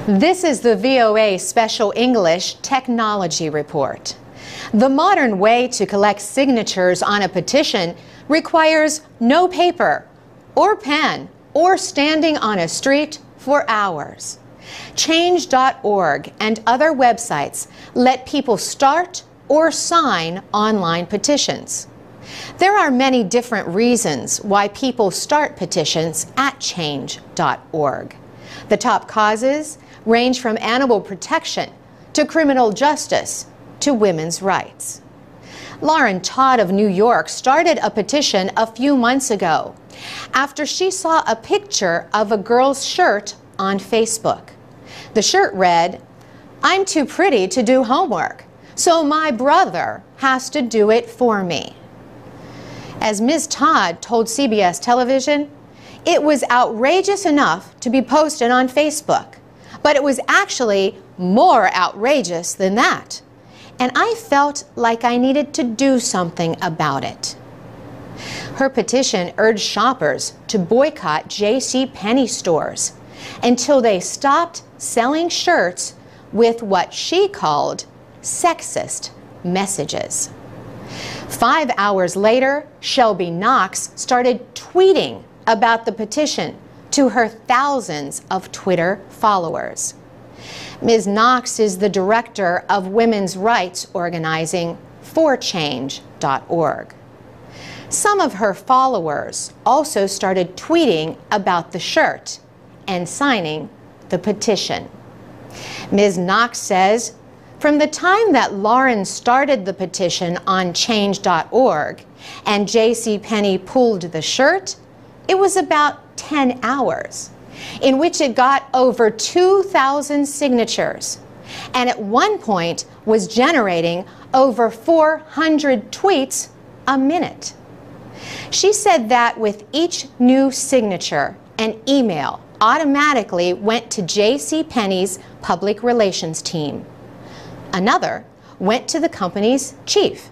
This is the VOA Special English Technology Report. The modern way to collect signatures on a petition requires no paper or pen or standing on a street for hours. Change.org and other websites let people start or sign online petitions. There are many different reasons why people start petitions at change.org. The top causes range from animal protection to criminal justice to women's rights. Lauren Todd of New York started a petition a few months ago after she saw a picture of a girl's shirt on Facebook. The shirt read, "I'm too pretty to do homework, so my brother has to do it for me." As Ms. Todd told CBS Television, it was outrageous enough to be posted on Facebook, but it was actually more outrageous than that. And I felt like I needed to do something about it. Her petition urged shoppers to boycott JCPenney stores until they stopped selling shirts with what she called sexist messages. 5 hours later, Shelby Knox started tweeting about the petition to her thousands of Twitter followers. Ms. Knox is the director of women's rights organizing for Change.org. Some of her followers also started tweeting about the shirt and signing the petition. Ms. Knox says, from the time that Lauren started the petition on Change.org and JCPenney pulled the shirt, it was about 10 hours, in which it got over 2,000 signatures, and at one point was generating over 400 tweets a minute. She said that with each new signature, an email automatically went to JCPenney's public relations team. Another went to the company's chief.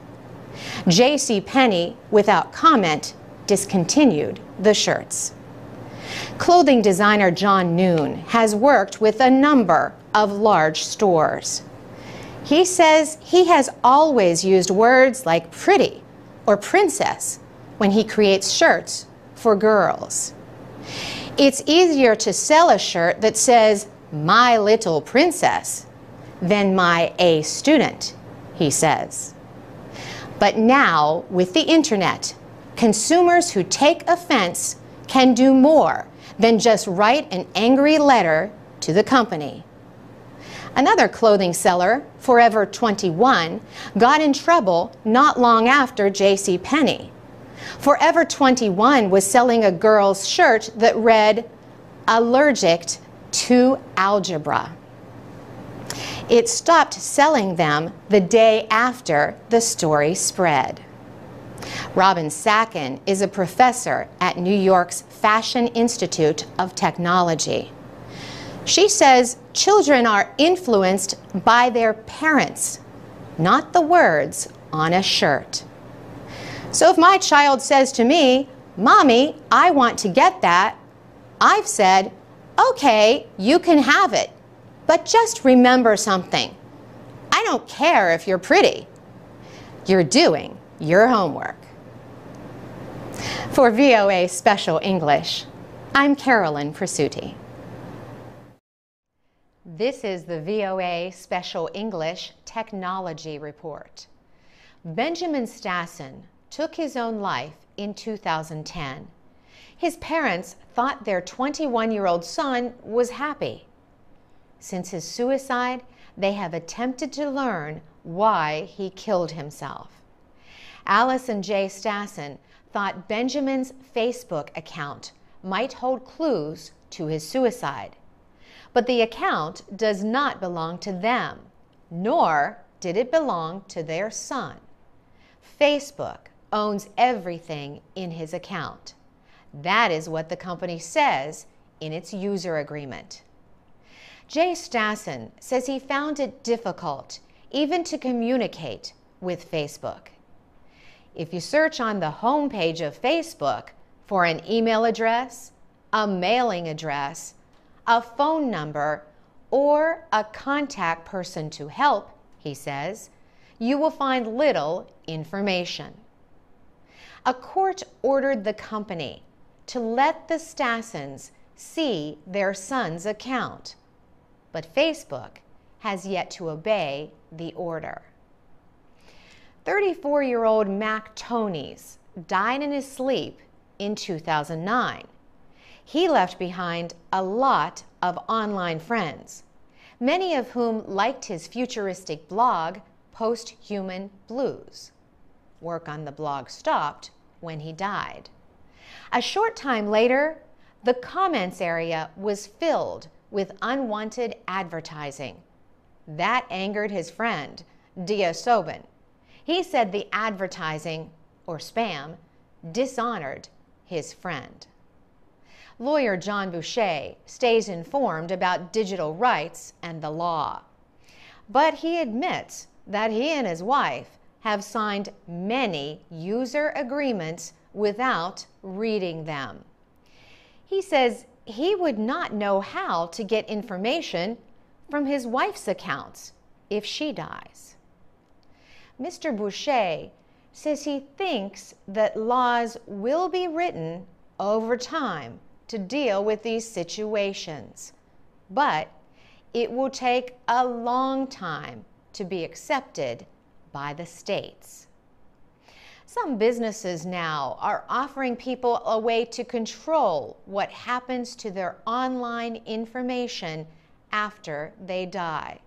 JCPenney, without comment, discontinued the shirts. Clothing designer John Noon has worked with a number of large stores. He says he has always used words like pretty or princess when he creates shirts for girls. It's easier to sell a shirt that says, "My little princess," than "my A student," he says. But now, with the internet, consumers who take offense can do more than just write an angry letter to the company. Another clothing seller, Forever 21, got in trouble not long after JCPenney. Forever 21 was selling a girl's shirt that read, "Allergic to algebra." It stopped selling them the day after the story spread. Robin Sacken is a professor at New York's Fashion Institute of Technology. She says children are influenced by their parents, not the words on a shirt. So if my child says to me, "Mommy, I want to get that," I've said, "Okay, you can have it. But just remember something. I don't care if you're pretty. You're doing your homework." For VOA Special English, I'm Carolyn Presutti. This is the VOA Special English Technology Report. Benjamin Stassen took his own life in 2010. His parents thought their 21-year-old son was happy. Since his suicide, they have attempted to learn why he killed himself. Alice and Jay Stassen thought Benjamin's Facebook account might hold clues to his suicide. But the account does not belong to them, nor did it belong to their son. Facebook owns everything in his account. That is what the company says in its user agreement. Jay Stassen says he found it difficult even to communicate with Facebook. If you search on the home page of Facebook for an email address, a mailing address, a phone number, or a contact person to help, he says, you will find little information. A court ordered the company to let the Stassens see their son's account, but Facebook has yet to obey the order. 34-year-old Mac Tonys died in his sleep in 2009. He left behind a lot of online friends, many of whom liked his futuristic blog, Post-Human Blues. Work on the blog stopped when he died. A short time later, the comments area was filled with unwanted advertising. That angered his friend, Dia Sobin. He said the advertising, or spam, dishonored his friend. Lawyer John Boucher stays informed about digital rights and the law. But he admits that he and his wife have signed many user agreements without reading them. He says he would not know how to get information from his wife's accounts if she dies. Mr. Boucher says he thinks that laws will be written over time to deal with these situations, but it will take a long time to be accepted by the states. Some businesses now are offering people a way to control what happens to their online information after they die.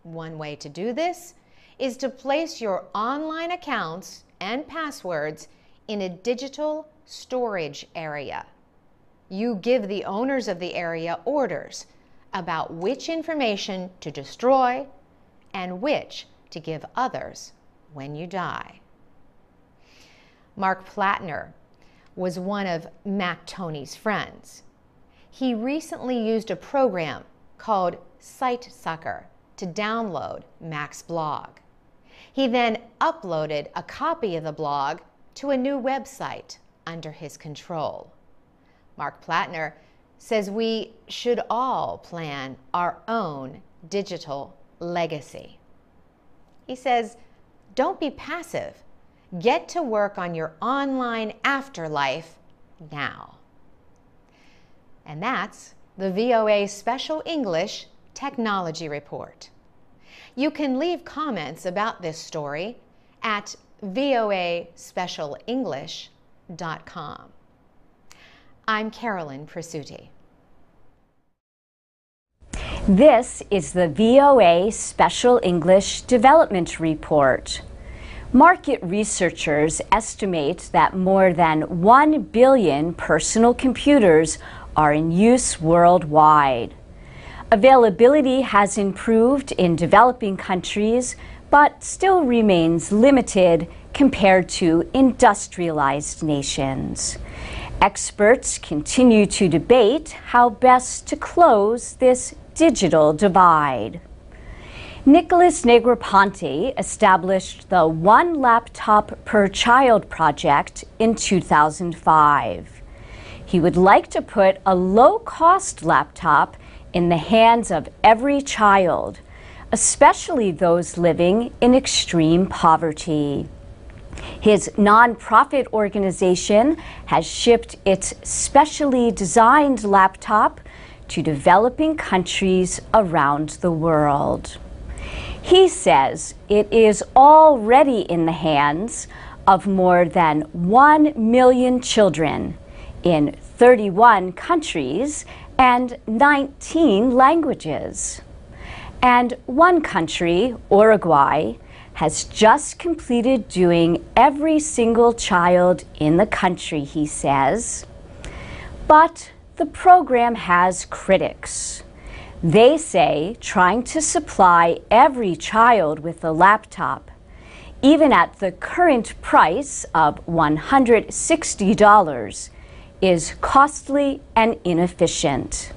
One way to do this is to place your online accounts and passwords in a digital storage area. You give the owners of the area orders about which information to destroy and which to give others when you die. Mark Plattner was one of Mac Tonys' friends. He recently used a program called SiteSucker to download Mac's blog. He then uploaded a copy of the blog to a new website under his control. Mark Plattner says we should all plan our own digital legacy. He says, don't be passive. Get to work on your online afterlife now. And that's the VOA Special English Technology Report. You can leave comments about this story at voaspecialenglish.com. I'm Carolyn Presutti. This is the VOA Special English Development Report. Market researchers estimate that more than 1 billion personal computers are in use worldwide. Availability has improved in developing countries, but still remains limited compared to industrialized nations. Experts continue to debate how best to close this digital divide. Nicholas Negroponte established the One Laptop Per Child project in 2005. He would like to put a low-cost laptop in the hands of every child, especially those living in extreme poverty. His nonprofit organization has shipped its specially designed laptop to developing countries around the world. He says it is already in the hands of more than 1 million children in 31 countries and 19 languages. And one country, Uruguay, has just completed doing every single child in the country, he says. But the program has critics. They say trying to supply every child with a laptop, even at the current price of $160, is costly and inefficient.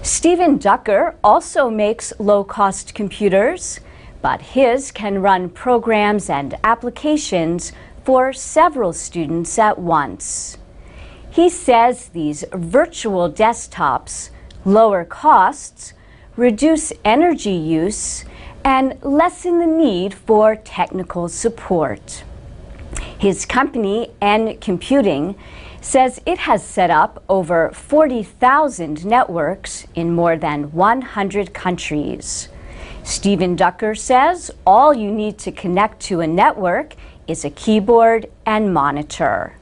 Stephen Ducker also makes low-cost computers, but his can run programs and applications for several students at once. He says these virtual desktops lower costs, reduce energy use, and lessen the need for technical support. His company, N Computing, says it has set up over 40,000 networks in more than 100 countries. Stephen Ducker says all you need to connect to a network is a keyboard and monitor.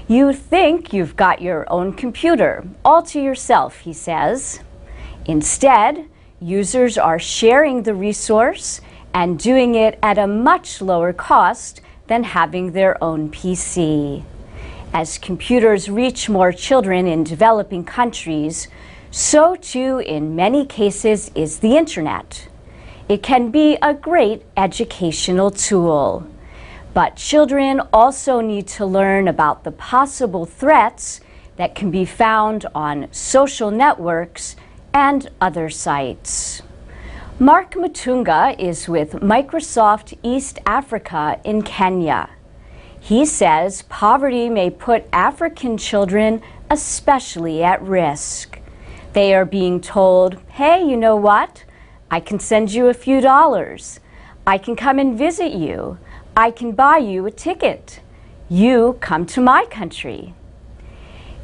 You think you've got your own computer all to yourself, he says. Instead, users are sharing the resource and doing it at a much lower cost than having their own PC. As computers reach more children in developing countries, so too in many cases is the internet. It can be a great educational tool. But children also need to learn about the possible threats that can be found on social networks and other sites. Mark Mutunga is with Microsoft East Africa in Kenya. He says poverty may put African children especially at risk. They are being told, hey, you know what? I can send you a few dollars. I can come and visit you. I can buy you a ticket. You come to my country.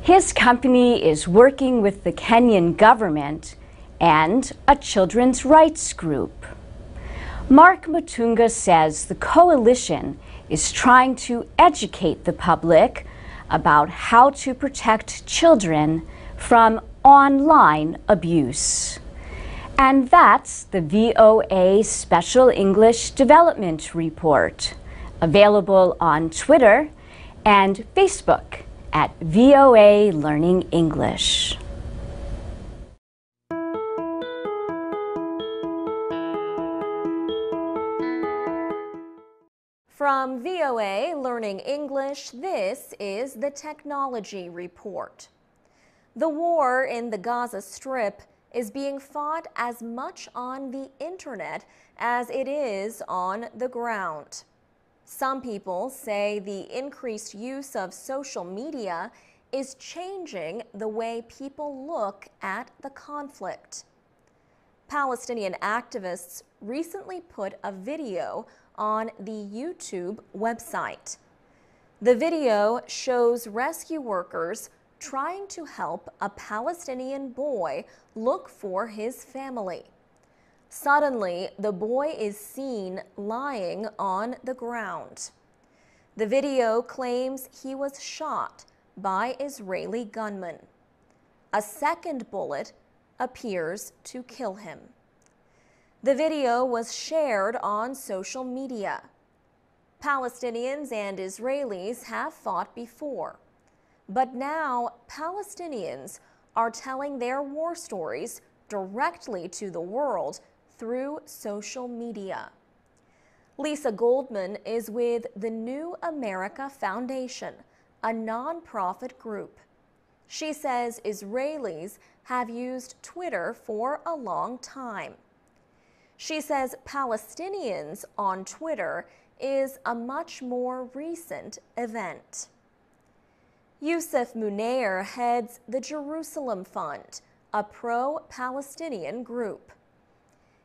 His company is working with the Kenyan government and a children's rights group. Mark Mutunga says the coalition is trying to educate the public about how to protect children from online abuse. And that's the VOA Special English Development Report, available on Twitter and Facebook at VOA Learning English. From VOA Learning English, this is the Technology Report. The war in the Gaza Strip is being fought as much on the internet as it is on the ground. Some people say the increased use of social media is changing the way people look at the conflict. Palestinian activists recently put a video on the YouTube website. The video shows rescue workers trying to help a Palestinian boy look for his family. Suddenly, the boy is seen lying on the ground. The video claims he was shot by Israeli gunmen. A second bullet appears to kill him. The video was shared on social media. Palestinians and Israelis have fought before, but now Palestinians are telling their war stories directly to the world through social media. Lisa Goldman is with the New America Foundation, a nonprofit group. She says Israelis have used Twitter for a long time. She says Palestinians on Twitter is a much more recent event. Yusuf Munayer heads the Jerusalem Fund, a pro-Palestinian group.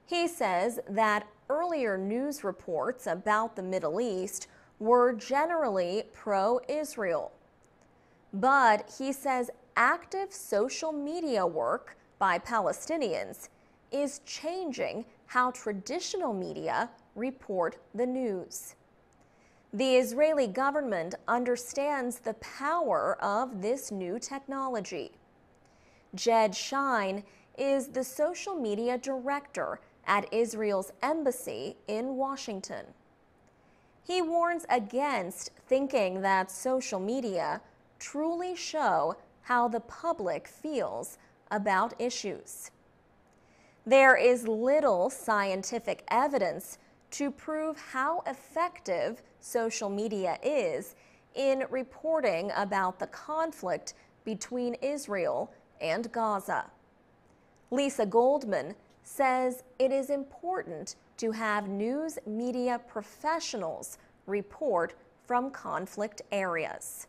He says that earlier news reports about the Middle East were generally pro-Israel. But he says active social media work by Palestinians is changing how traditional media report the news. The Israeli government understands the power of this new technology. Jed Shine is the social media director at Israel's embassy in Washington. He warns against thinking that social media truly show how the public feels about issues. There is little scientific evidence to prove how effective social media is in reporting about the conflict between Israel and Gaza. Lisa Goldman says it is important to have news media professionals report from conflict areas.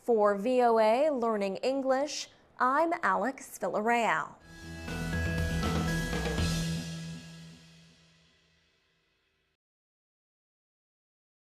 For VOA Learning English, I'm Alex Villarreal.